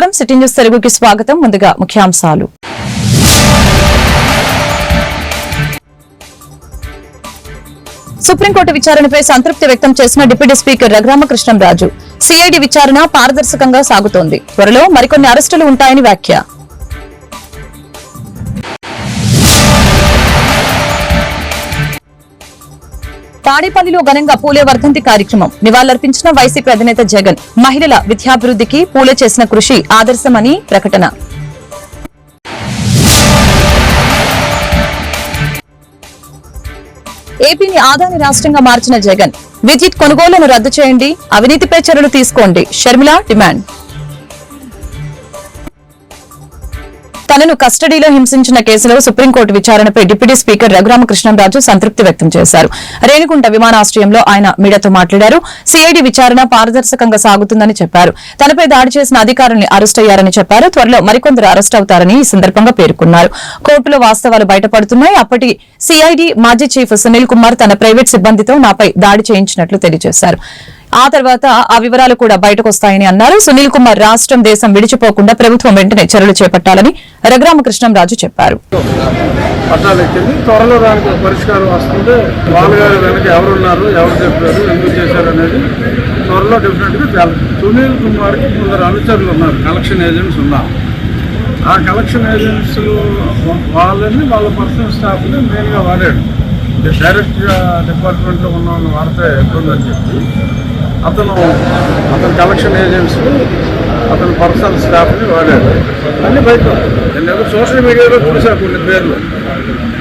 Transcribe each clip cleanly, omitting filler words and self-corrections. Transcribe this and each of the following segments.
నమస్కారం, city news తెలుగుకి స్వాగతం. ముందుగా ముఖ్యాంశాలు. సుప్రీంకోర్టు విచారణపై సంతృప్తి వ్యక్తం చేసిన డిప్యూటీ స్పీకర్ రఘురామకృష్ణంరాజు. సిఐడి విచారణ పారదర్శకంగా సాగుతోంది, త్వరలో మరికొన్ని అరెస్టులు ఉంటాయని వ్యాఖ్య. తాడేపల్లిలో ఘనంగా పూలే వర్ధంతి కార్యక్రమం. నివాళులర్పించిన వైసీపీ అధినేత జగన్. మహిళల విద్యాభివృద్ధికి పూలే చేసిన కృషి ఆదర్శమని ప్రకటన. ఏపీని ఆదాని రాష్ట్రంగా మార్చిన జగన్. విద్యుత్ కొనుగోళ్లను రద్దు చేయండి, అవినీతిపై చర్యలు తీసుకోండి, షర్మిల డిమాండ్. తనను కస్టడీలో హింసించిన కేసులో సుప్రీంకోర్టు విచారణపై డిప్యూటీ స్పీకర్ రఘురామకృష్ణంరాజు సంతృప్తి వ్యక్తం చేశారు. రేణిగుంట విమానాశ్రయంలో ఆయన మీడియాతో మాట్లాడారు. సిఐడి విచారణ పారదర్శకంగా సాగుతుందని చెప్పారు. తనపై దాడి చేసిన అధికారుల్ని అరెస్ట్ అయ్యారని చెప్పారు. త్వరలో మరికొందరు అరెస్ట్ అవుతారని ఈ సందర్భంగా పేర్కొన్నారు. కోర్టులో వాస్తవాలు బయటపడుతున్నాయి. అప్పటి సిఐడి మాజీ చీఫ్ సునీల్ కుమార్ తన ప్రైవేట్ సిబ్బందితో నాపై దాడి చేయించినట్లు తెలియజేశారు. ఆ తర్వాత ఆ వివరాలు కూడా బయటకు వస్తాయని అన్నారు. సునీల్ కుమార్ రాష్ట్రం, దేశం విడిచిపోకుండా ప్రభుత్వం వెంటనే చర్యలు చేపట్టాలని రఘురామకృష్ణంరాజు చెప్పారు. త్వరలో దానికి పరిష్కారం వస్తుంటే వాళ్ళగారు వెనక ఎవరున్నారు, ఎవరు చెప్పారు, ఎందుకు చేశారు అనేది త్వరలో డెఫినెట్ గా తెలుసు. సునీల్ కుమార్ కి కొందరు అనుచరులు ఉన్నారు, కలెక్షన్ ఏజెంట్స్ ఉన్నారు. ఆ కలెక్షన్ ఏజెంట్స్ వాళ్ళని వాళ్ళ పర్సనల్ స్టాఫ్ ని మెయిన్ గా వాడాడు. డైరెక్ట్ గా డిపార్ట్మెంట్ లో ఉన్న వాళ్ళని వాడితే ఇబ్బంది అని చెప్పి అతను కలెక్షన్ ఏజెంట్స్ అతని పర్సనల్ స్టాఫ్ని వాడాడు. అన్ని బయట నేను సోషల్ మీడియాలో చూసా కొన్ని పేర్లు.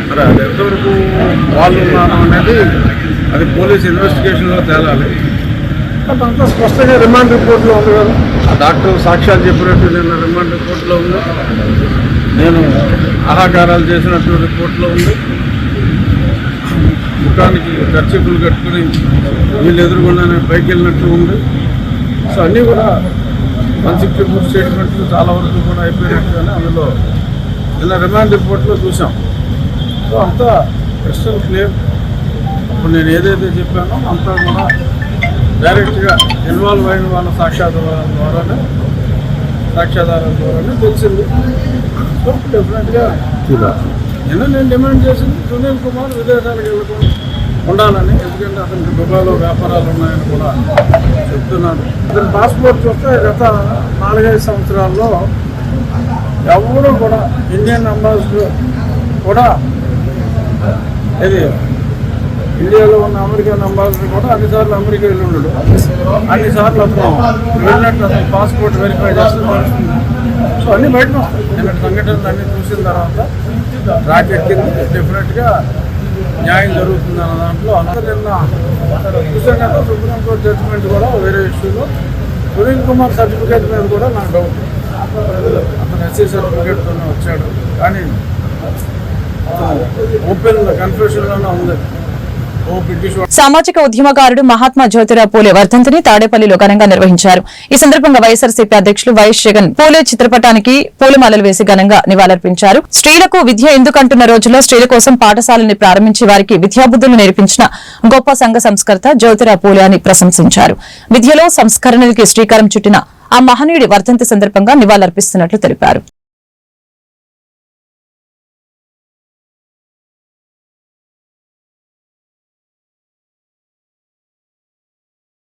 మరి అది ఎంతవరకు వాళ్ళు ఉన్నాను అనేది అది పోలీస్ ఇన్వెస్టిగేషన్లో తేలాలి. అంతా స్పష్టంగా రిమాండ్ రిపోర్ట్లో ఉంది కదా. ఆ డాక్టర్ సాక్ష్యాలు చెప్పినట్టు నిన్న రిమాండ్ రిపోర్ట్లో ఉంది, నేను ఆహాకారాలు చేసినట్టు రిపోర్ట్లో ఉంది, ముఖానికి ఖర్చీపులు కట్టుకుని వీళ్ళు ఎదురుకుండానే పైకి వెళ్ళినట్టు ఉంది. సో అన్నీ కూడా 164 స్టేట్మెంట్లు చాలా వరకు కూడా అయిపోయినట్టుగానే అందులో నిన్న రిమాండ్ రిపోర్ట్లో చూసాం. సో అంతా క్రిస్టల్ క్లియర్. ఇప్పుడు నేను ఏదైతే చెప్పానో అంతా కూడా డైరెక్ట్గా ఇన్వాల్వ్ అయిన వాళ్ళ సాక్ష్యాధారాల ద్వారానే తెలిసింది. సో డెఫినెట్గా నేను డిమాండ్ చేసింది సునీల్ కుమార్ విదేశాలకు వెళ్ళకుండా ఉండాలని. ఎందుకంటే అతనికి దుబాయ్లో వ్యాపారాలు ఉన్నాయని కూడా చెప్తున్నాడు. అతని పాస్పోర్ట్ చూస్తే గత 4-5 సంవత్సరాల్లో ఎవరు కూడా ఇండియన్ అంబాసిడర్ కూడా ఇది ఇండియాలో ఉన్న అమెరికన్ అంబాసిడర్ కూడా అన్నిసార్లు అమెరికా వెళ్ళి ఉండడు. అన్నిసార్లు అతను వెళ్ళినట్టు అతను పాస్పోర్ట్ వెరిఫై చేస్తుంది. సో అన్నీ బయట నిన్న సంఘటనలు అన్నీ చూసిన తర్వాత ట్రాక్ ఎక్కింది. డెఫినెట్గా న్యాయం జరుగుతుంది అన్న దాంట్లో అందరూ నిన్న చూసాం కదా. సుప్రీంకోర్టు జడ్జిమెంట్ కూడా వేరే ఇష్యూలో సునీల్ కుమార్ సర్టిఫికేట్ మీద కూడా నాకు డౌట్. అతను ఎస్సీ సర్టిఫికేట్తోనే వచ్చాడు, కానీ ఓపెన్ కన్ఫ్యూషన్లోనే ఉంది. సామాజిక ఉద్యమకారుడు మహాత్మా జ్యోతిరావు పూలే వర్ధంతిని తాడేపల్లిలో ఘనంగా నిర్వహించారు. ఈ సందర్భంగా వైఎస్ఆర్సీపీ అధ్యక్షులు వైఎస్ జగన్ పూలే చిత్రపటానికి పూలమాలలు వేసి ఘనంగా నివాళులర్పించారు. స్త్రీలకు విద్య ఎందుకంటున్న రోజుల్లో స్త్రీల కోసం పాఠశాలని ప్రారంభించి వారికి విద్యాబుద్ధులు నేర్పించిన గొప్ప సంఘ సంస్కర్త జ్యోతిరావు పూలే అని ప్రశంసించారు. విద్యలో సంస్కరణలకి శ్రీకారం చుట్టిన ఆ మహనీయుడి వర్ధంతి సందర్భంగా నివాళులర్పిస్తున్నట్లు తెలిపారు.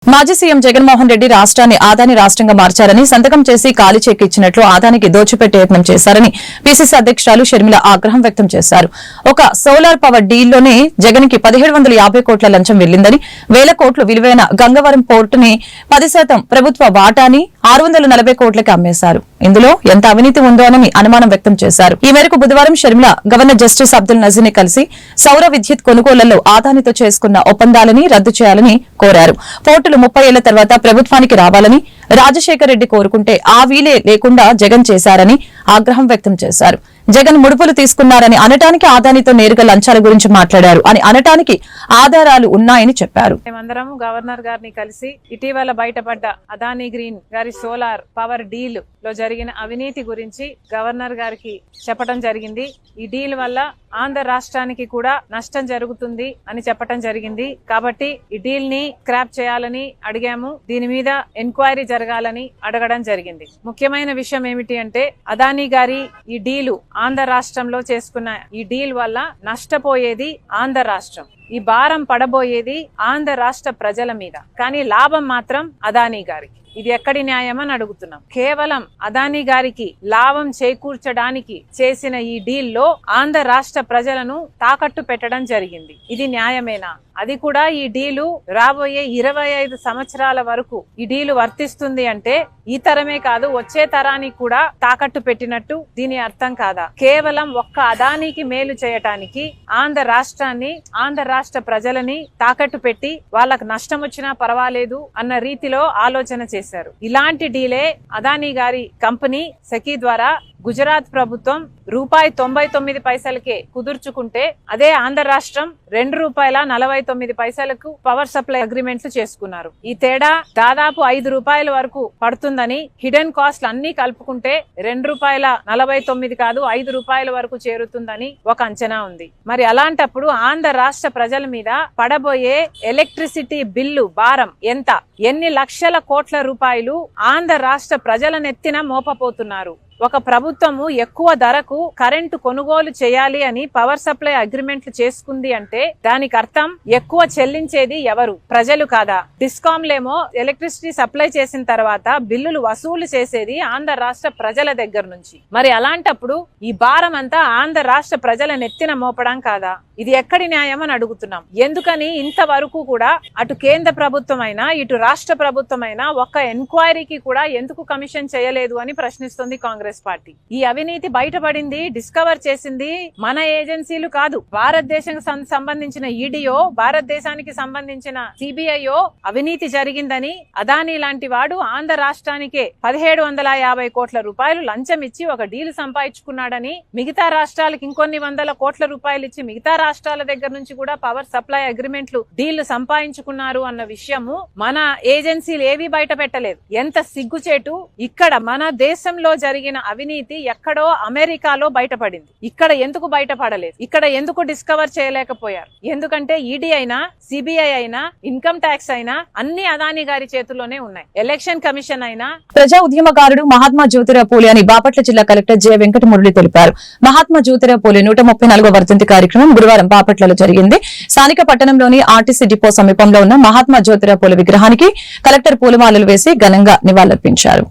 మాజీ సీఎం జగన్మోహన్ రెడ్డి రాష్ట్రాన్ని ఆదాని రాష్ట్రంగా మార్చారని, సంతకం చేసి ఖాళీ చెక్ ఇచ్చినట్లు ఆదానికి దోచిపెట్టే యత్నం చేశారని పీసీసీ అధ్యక్షురాలు షర్మిల ఆగ్రహం వ్యక్తం చేశారు. ఒక సోలార్ పవర్ డీల్లోనే జగన్ కి 1750 కోట్ల లంచం వెళ్లిందని, 1000 కోట్లు విలువైన గంగవరం పోర్టుని 10% ప్రభుత్వ వాటాని 640 కోట్లకి అమ్మేశారు. ఇందులో ఎంత అవినీతి ఉందోనని అనుమానం వ్యక్తం చేశారు. ఈ మేరకు బుధవారం షర్మిల గవర్నర్ జస్టిస్ అబ్దుల్ నజీర్ని కలిసి సౌర విద్యుత్ కొనుగోళ్లలో ఆదానితో చేసుకున్న ఒప్పందాలని రద్దు చేయాలని కోరారు. పోర్టులు 30 ఏళ్ల తర్వాత ప్రభుత్వానికి రావాలని రాజశేఖర్ రెడ్డి కోరుకుంటే ఆ వీలే లేకుండా జగన్ చేశారని ఆగ్రహం వ్యక్తం చేశారు. జగన్ ముడుపులు తీసుకున్నారని అనటానికి, ఆదానితో నేరుగా లంచాల గురించి మాట్లాడారు అని అనటానికి ఆధారాలు ఉన్నాయని చెప్పారు. మేమందరం గవర్నర్ గారిని కలిసి ఇటీవల బయటపడ్డ అదానీ గ్రీన్ గారి సోలార్ పవర్ డీల్ లో జరిగిన అవినీతి గురించి గవర్నర్ గారికి చెప్పడం జరిగింది. ఈ డీల్ వల్ల ఆంధ్ర రాష్ట్రానికి కూడా నష్టం జరుగుతుంది అని చెప్పడం జరిగింది. కాబట్టి ఈ డీల్ ని స్క్రాప్ చేయాలని అడిగాము. దీని మీద ఎంక్వైరీ జరగాలని అడగడం జరిగింది. ముఖ్యమైన విషయం ఏమిటి అంటే అదానీ గారి ఈ డీలు ఆంధ్ర రాష్ట్రంలో చేసుకున్న ఈ డీల్ వల్ల నష్టపోయేది ఆంధ్ర రాష్ట్రం, ఈ భారం పడబోయేది ఆంధ్ర రాష్ట్ర ప్రజల మీద, కానీ లాభం మాత్రం అదానీ గారికి. ఇది ఎక్కడి న్యాయం అని అడుగుతున్నాం. కేవలం అదానీ గారికి లాభం చేకూర్చడానికి చేసిన ఈ డీల్లో ఆంధ్ర రాష్ట్ర ప్రజలను తాకట్టు పెట్టడం జరిగింది. ఇది న్యాయమేనా? అది కూడా ఈ డీలు రాబోయే 25 సంవత్సరాల వరకు ఈ డీలు వర్తిస్తుంది అంటే ఈ తరమే కాదు వచ్చే తరానికి కూడా తాకట్టు పెట్టినట్టు దీని అర్థం కాదా? కేవలం ఒక్క అదానీకి మేలు చేయటానికి ఆంధ్ర రాష్ట్రాన్ని, ఆంధ్ర రాష్ట్ర ప్రజలని తాకట్టు పెట్టి వాళ్ళకు నష్టం వచ్చినా పర్వాలేదు అన్న రీతిలో ఆలోచన చేశారు. ఇలాంటి డీలే అదానీ గారి కంపెనీ సెకీ ద్వారా గుజరాత్ ప్రభుత్వం ₹99 కుదుర్చుకుంటే అదే ఆంధ్ర రాష్ట్రం ₹2.49 పవర్ సప్లై అగ్రిమెంట్లు చేసుకున్నారు. ఈ తేడా దాదాపు ₹5 వరకు పడుతుందని, హిడెన్ కాస్ట్ అన్ని కలుపుకుంటే ₹2.49 కాదు ₹5 వరకు చేరుతుందని ఒక అంచనా ఉంది. మరి అలాంటప్పుడు ఆంధ్ర రాష్ట్ర ప్రజల మీద పడబోయే ఎలక్ట్రిసిటీ బిల్లు భారం ఎంత? ఎన్ని లక్షల కోట్ల రూపాయలు ఆంధ్ర రాష్ట్ర ప్రజల నెత్తిన మోపపోతున్నారు? ఒక ప్రభుత్వము ఎక్కువ ధరకు కరెంటు కొనుగోలు చేయాలి అని పవర్ సప్లై అగ్రిమెంట్లు చేసుకుంది అంటే దానికి అర్థం ఎక్కువ చెల్లించేది ఎవరు? ప్రజలు కాదా? డిస్కాంలేమో ఎలక్ట్రిసిటీ సప్లై చేసిన తర్వాత బిల్లులు వసూలు చేసేది ఆంధ్ర రాష్ట్ర ప్రజల దగ్గర నుంచి. మరి అలాంటప్పుడు ఈ భారం అంతా ఆంధ్ర రాష్ట్ర ప్రజల నెత్తిన మోపడం కాదా? ఇది ఎక్కడి న్యాయం అని అడుగుతున్నాం. ఎందుకని ఇంతవరకు కూడా అటు కేంద్ర ప్రభుత్వం అయినా ఇటు రాష్ట్ర ప్రభుత్వం అయినా ఒక్క ఎంక్వైరీకి కూడా ఎందుకు కమిషన్ చేయలేదు అని ప్రశ్నిస్తుంది కాంగ్రెస్ పార్టీ. ఈ అవినీతి బయటపడింది, డిస్కవర్ చేసింది మన ఏజెన్సీలు కాదు. భారతదేశానికి సంబంధించిన ఈడీఓ, భారతదేశానికి సంబంధించిన సిబిఐఓ అవినీతి జరిగిందని అదానీ లాంటి వాడు ఆంధ్ర రాష్ట్రానికే 1750 కోట్ల రూపాయలు లంచం ఇచ్చి ఒక డీల్ సంపాదించుకున్నాడని, మిగతా రాష్ట్రాలకు ఇంకొన్ని వందల కోట్ల రూపాయలు ఇచ్చి మిగతా రాష్ట్రాల దగ్గర నుంచి కూడా పవర్ సప్లై అగ్రిమెంట్లు డీళ్లు సంపాదించుకున్నారు అన్న విషయము మన ఏజెన్సీలు ఏవి బయట పెట్టలేదు. ఎంత సిగ్గుచేటు! ఇక్కడ మన దేశంలో జరిగిన అవినీతి ఎక్కడో అమెరికాలో బయటపడింది, ఇక్కడ ఎందుకు బయటపడలేదు? ఇక్కడ ఎందుకు డిస్కవర్ చేయలేకపోయారు? ఎందుకంటే ఈడీ అయినా, సిబిఐ అయినా, ఇన్కమ్ ట్యాక్స్ అయినా అన్ని అదానీ గారి చేతుల్లోనే ఉన్నాయి. ఎలక్షన్ కమిషన్ అయినా. ప్రజా ఉద్యమకారుడు మహాత్మా జ్యోతిరావు పూలే అని బాపట్ల జిల్లా కలెక్టర్ జె వెంకటమురళి తెలిపారు. మహాత్మా జ్యోతిరావు పూలే 134వ వర్ధంతి కార్యక్రమం గురువారం బాపట్లలో జరిగింది. స్థానిక పట్టణంలోని ఆర్టీసీ డిపో సమీపంలో ఉన్న మహాత్మా జ్యోతిరావు పూలే విగ్రహానికి కలెక్టర్ పూలమాలలు వేసి ఘనంగా నివాళులర్పించారు.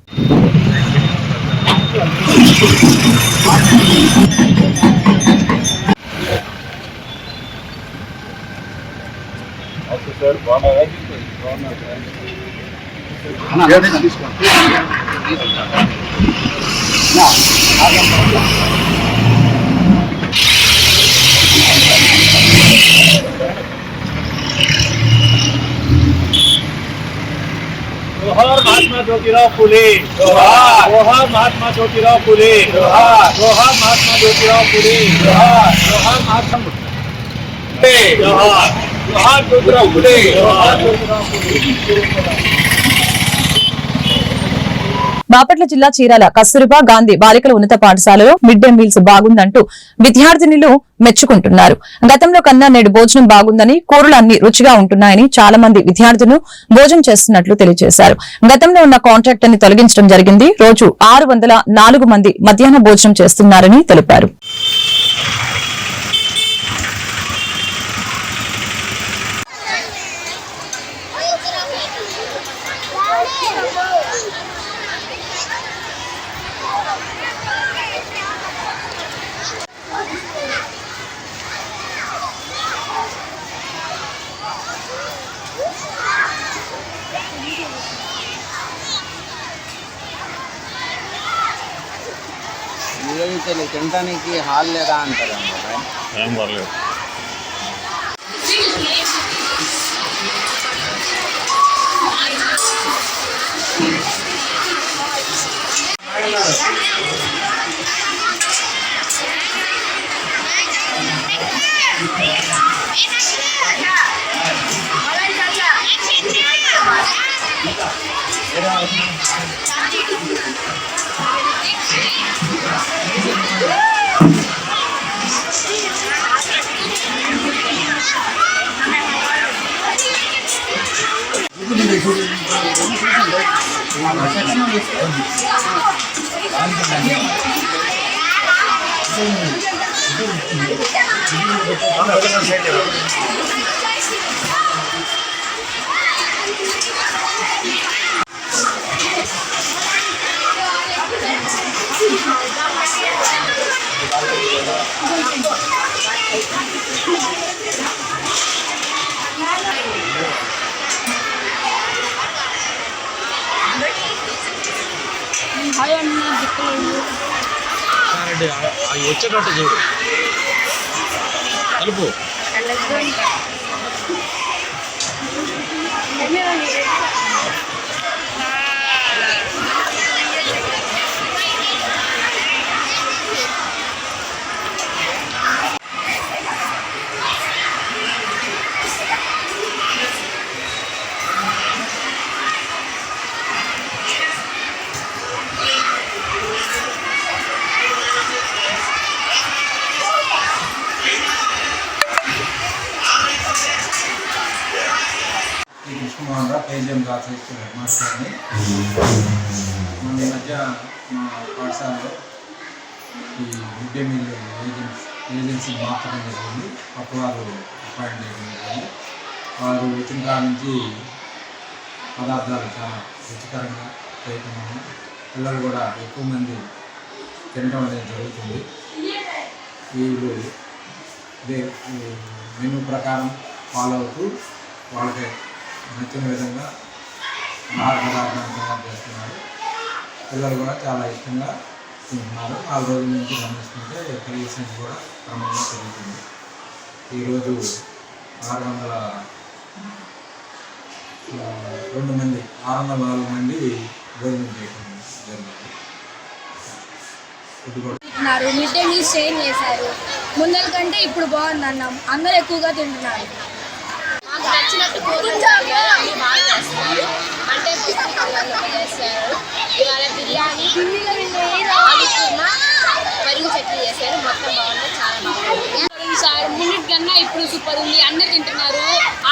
जोहार महात्मा ज्योतिराव फुले, जोहार जोहार महात्मा ज्योतिराव फुले, जोहार जोहार महात्मा ज्योतिराव फुले, जोहार जोहार महात्मा जोहार जोहार ज्योतिराव फुले, जोहार ज्योतिराव फुले. బాపట్ల జిల్లా చీరాల కస్తూరిబా గాంధీ బాలికల ఉన్నత పాఠశాలలో మిడ్ డే మీల్స్ బాగుందంటూ విద్యార్థినులు మెచ్చుకుంటున్నారు. గతంలో కన్నా నేడు భోజనం బాగుందని, కూరలు అన్ని రుచిగా ఉంటున్నాయని చాలా మంది విద్యార్థులు భోజనం చేస్తున్నట్లు తెలియజేశారు. గతంలో ఉన్న కాంట్రాక్ట్ ని తొలగించడం జరిగింది. రోజు 604 మంది మధ్యాహ్న భోజనం చేస్తున్నారని తెలిపారు. తినడానికి హాల్ లేదా అంటారు. ఏం పర్లేదు. వచ్చేటట్టు చూడు కలుపు. కృష్ణమోహన్ రావు కేజీఎం క్లాస్ హెడ్ మాస్టర్ని. మన ఈ మధ్య మా పాఠశాలలో ఈ మిడ్ డే మీల్ ఏజెన్సీ మార్చడం జరిగింది. కొత్త వారు అపాయింట్ చేయడం జరిగింది. వారు వచ్చిన కాడ నుంచి పదార్థాలు చాలా రుచికరంగా చేయటం, పిల్లలు కూడా ఎక్కువ మంది తినడం అనేది జరుగుతుంది. వీళ్ళు ఇదే మెనూ ప్రకారం ఫాలో అవుతూ వాళ్ళకి నచ్చిన విధంగా ఆహార పదార్థాలు తయారు చేస్తున్నారు. పిల్లలు కూడా చాలా ఇష్టంగా తింటున్నారు. 4 రోజుల నుంచి గమనిస్తుంటే క్రియేషన్స్ కూడా క్రమంగా పెరుగుతుంది. ఈరోజు 604 మంది భోజనం చేయడం జరిగింది. మిడ్ డే మీల్స్ చేంజ్ చేశారు. ముందర కంటే ఇప్పుడు బాగుంది అన్నం. అందరూ ఎక్కువగా తింటున్నారు. మాకు నచ్చినట్టు కూరలు అన్నీ బాగా చేస్తారు. అంటే చేస్తారు. ఇవాళ బిర్యానీ, ఆలుకూర, పెరుగు చట్నీ చేశారు. మొత్తం బాగుంది, చాలా బాగుంది సార్. ముందు కన్నా ఇప్పుడు సూపర్ ఉంది. అందరు తింటున్నారు.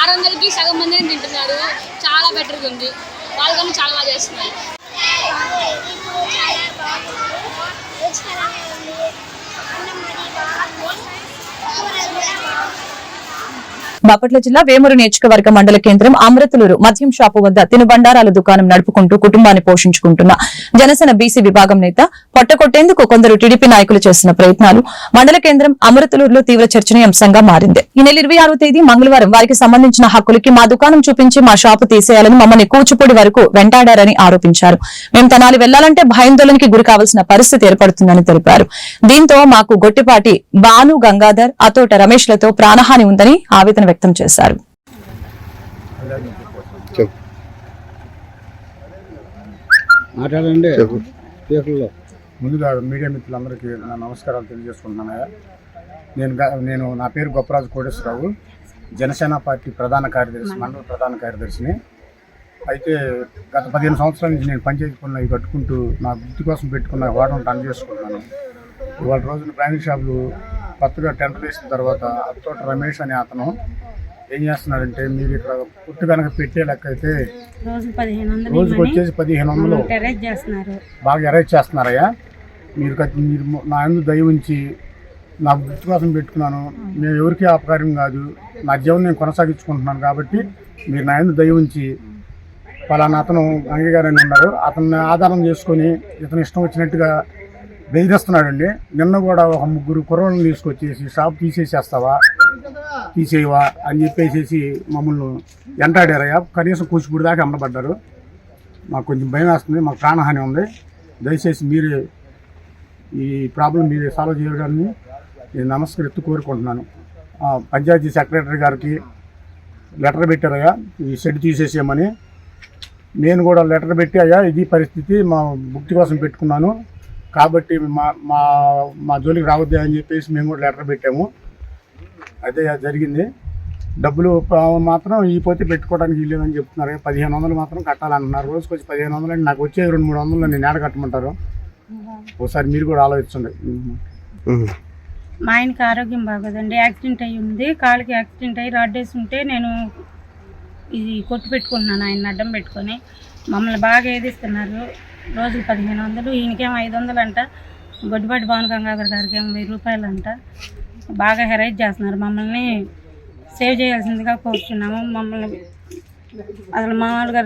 600కి సగం మంది తింటున్నారు. చాలా బెటర్గా ఉంది. వాళ్ళకన్నా చాలా బాగా చేస్తున్నారు. బాపట్ల జిల్లా వేమూరు నియోజకవర్గ మండల కేంద్రం అమృతలూరు మద్యం షాపు వద్ద తినుబండారాల దుకాణం నడుపుకుంటూ కుటుంబాన్ని పోషించుకుంటున్న జనసేన బీసీ విభాగం నేత పొట్టకొట్టేందుకు కొందరు టీడీపీ నాయకులు చేసిన ప్రయత్నాలు మండల కేంద్రం అమృతలూరులో తీవ్ర చర్చనీయాంశంగా మారింది. ఈ నెల 26వ తేదీ మంగళవారం వారికి సంబంధించిన హక్కులకి మా దుకాణం చూపించి మా షాపు తీసేయాలని మమ్మల్ని కూచిపూడి వరకు వెంటాడారని ఆరోపించారు. మేము తెనాలి వెళ్లాలంటే భయాందోళనకి గురి కావాల్సిన పరిస్థితి ఏర్పడుతుందని తెలిపారు. దీంతో మాకు గొట్టిపాటి బాను గంగాధర్, అతోట రమేష్లతో ప్రాణహాని ఉందని ఆవేదన వ్యక్తం చేశారు. మాట్లాడండి. ముందుగా మీడియా మిత్రులందరికీ నా నమస్కారాలు తెలియజేసుకుంటున్నానయ్యా. నేను నా పేరు గొప్పరాజు కోటేశ్వరరావు, జనసేన పార్టీ ప్రధాన కార్యదర్శి, మండల ప్రధాన కార్యదర్శిని. అయితే గత 15 సంవత్సరాల నుంచి నేను పంచాయతీ పనులు అవి కట్టుకుంటూ నా వృత్తి కోసం పెట్టుకున్న వాటను రన్ చేసుకుంటున్నాను. ఇవాళ రోజున బ్రాండ్ షాపులు కొత్తగా టెండర్ వేసిన తర్వాత అతోట రమేష్ అనే అతను ఏం చేస్తున్నాడంటే, మీరు ఇక్కడ పుట్టు కనుక పెట్టే లెక్క అయితే రోజుకి వచ్చేసి 1500 బాగా అరేంజ్ చేస్తున్నారయ్యా. మీరు నా యందు దయ ఉంచి నా వృత్తి కోసం పెట్టుకున్నాను. మేము ఎవరికీ అపకారం కాదు, నా జీవనం నేను కొనసాగించుకుంటున్నాను. కాబట్టి మీరు నా యందు దయ ఉంచి పలానా అతను అంగీకారాన్ని ఉన్నారు, అతన్ని ఆధారం చేసుకొని ఇతను ఇష్టం వచ్చినట్టుగా బెదిరిస్తున్నాడండి. నిన్న కూడా ఒక 3 కుర్రోళ్ళని తీసుకొచ్చేసి షాప్ తీసేయవా అని చెప్పేసి మమ్మల్ని వెంటాడారయ్యా. కనీసం కూచిపూడి దాకా అమ్మబడ్డారు. మాకు కొంచెం భయం వేస్తుంది, మాకు ప్రాణహాని ఉంది. దయచేసి మీరే ఈ ప్రాబ్లం మీరే సాల్వ్ చేయడాన్ని నేను నమస్కరిస్తూ కోరుకుంటున్నాను. పంచాయతీ సెక్రటరీ గారికి లెటర్ పెట్టారయ్యా ఈ షెడ్ తీసేసేయమని. నేను కూడా లెటర్ పెట్టి, అయ్యా ఇది పరిస్థితి, మా భుక్తి కోసం పెట్టుకున్నాను కాబట్టి మా జోలికి రావద్దు అని చెప్పేసి మేము కూడా లెటర్ పెట్టాము. అదే జరిగింది. డబ్బులు మాత్రం ఈ పోతే పెట్టుకోవడానికి వీల్లేదని చెప్తున్నారు. 1500 మాత్రం కట్టాలంటున్నారు. రోజుకి వచ్చి 1500 అంటే నాకు వచ్చే 200-300 నేను ఏడ కట్టమంటారు? ఒకసారి మీరు కూడా ఆలోచించండి. మా ఆయనకి ఆరోగ్యం బాగోదండి. యాక్సిడెంట్ అయ్యి ఉంది. కాళ్ళకి యాక్సిడెంట్ అయ్యి రాడ్ వేసి ఉంటే నేను ఇది కొట్టు పెట్టుకుంటున్నాను ఆయన అడ్డం పెట్టుకొని. మమ్మల్ని బాగా ఏదిస్తున్నారు. రోజులు 1500, ఈయనకేమో 500 అంట. గొడ్డిపాటి భాను గంగాధర్ గారికి ఏమో 1000 రూపాయలు అంట. బాగా హెరైజ్ చేస్తున్నారు. మమ్మల్ని సేవ్ చేయాల్సిందిగా కోరుతున్నాము. మమ్మల్ని అసలు మామూలుగా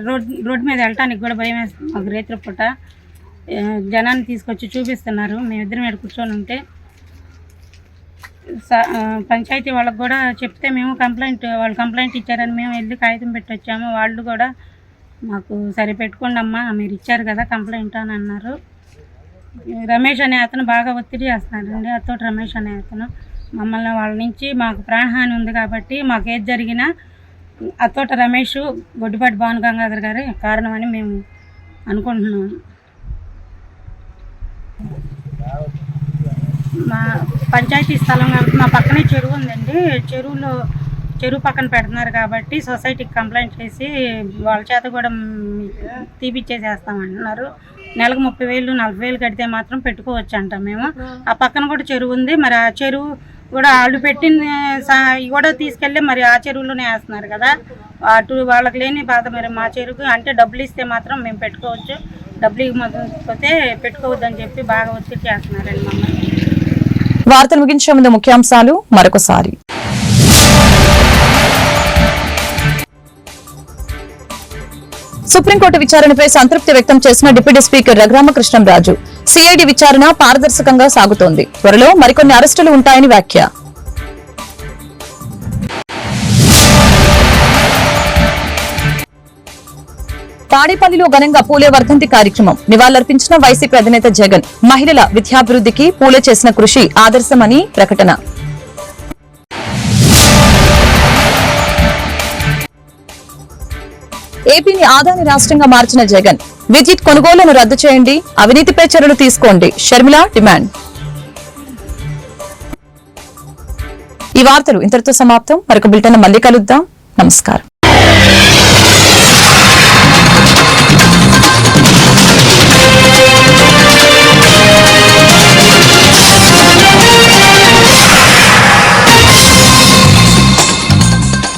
రోడ్డు మీద వెళ్ళటానికి కూడా భయం వేస్తుంది మాకు. రేత్రి పూట జనాన్ని తీసుకొచ్చి చూపిస్తున్నారు. మేమిద్దరం ఇక్కడ కూర్చొని ఉంటే పంచాయతీ వాళ్ళకి కూడా చెప్తే మేము వాళ్ళు కంప్లైంట్ ఇచ్చారని మేము వెళ్ళి కాగితం పెట్టి వచ్చాము. వాళ్ళు కూడా మాకు సరి పెట్టుకోండి అమ్మా, మీరు ఇచ్చారు కదా కంప్లైంట్ అని అన్నారు. రమేష్ అనే అతను బాగా ఒత్తిడి చేస్తున్నారండి. అతోటి రమేష్ అనే అతను మమ్మల్ని వాళ్ళ నుంచి మాకు ప్రాణహాని ఉంది కాబట్టి మాకు ఏది జరిగినా అతోట రమేష్, గొడ్డిపాటి భాను గంగాధర్ గారే కారణమని మేము అనుకుంటున్నాము. మా పంచాయతీ స్థలం కాబట్టి మా పక్కనే చెరువు ఉందండి. చెరువు పక్కన పెడుతున్నారు కాబట్టి సొసైటీకి కంప్లైంట్ చేసి వాళ్ళ చేత కూడా తీపిచ్చేసేస్తామంటున్నారు. నెలకు 30,000, 40,000 కడితే మాత్రం పెట్టుకోవచ్చు అంట. మేము ఆ పక్కన కూడా చెరువు ఉంది. మరి ఆ చెరువు కూడా వాళ్ళు పెట్టిన కూడా తీసుకెళ్ళి మరి ఆ చెరువులోనే వేస్తున్నారు కదా. అటు వాళ్ళకి లేని బాధ. మరి మా చెరువు అంటే డబ్బులు ఇస్తే మాత్రం మేము పెట్టుకోవచ్చు, డబ్బులు ఇవ్వకపోతే పెట్టుకోవద్దని చెప్పి బాగా ఒత్తిడి చేస్తున్నారండి మమ్మల్ని. వార్తలు ముగించే ముందు ముఖ్యాంశాలు మరొకసారి. సుప్రీంకోర్టు విచారణపై సంతృప్తి వ్యక్తం చేసిన డిప్యూటీ స్పీకర్ రఘురామకృష్ణంరాజు. సిఐడి విచారణ పారదర్శకంగా సాగుతోంది, త్వరలో మరికొన్ని అరెస్టులు ఉంటాయని వ్యాఖ్య. తాడేపల్లిలో ఘనంగా పూలే వర్ధంతి కార్యక్రమం. నివాళులర్పించిన వైసీపీ అధినేత జగన్. మహిళల విద్యాభివృద్ధికి పూలే చేసిన కృషి ఆదర్శమని ప్రకటన. ఏపీని ఆదాని రాష్ట్రంగా మార్చిన జగన్. విద్యుత్ కొనుగోళ్లను రద్దు చేయండి, అవినీతిపై చర్యలు తీసుకోండి, షర్మిల డిమాండ్. ఈ వార్తలు ఇంతటితో సమాప్తం. మరొక బులెటిన్ మళ్ళీ కలుద్దాం. నమస్కారం.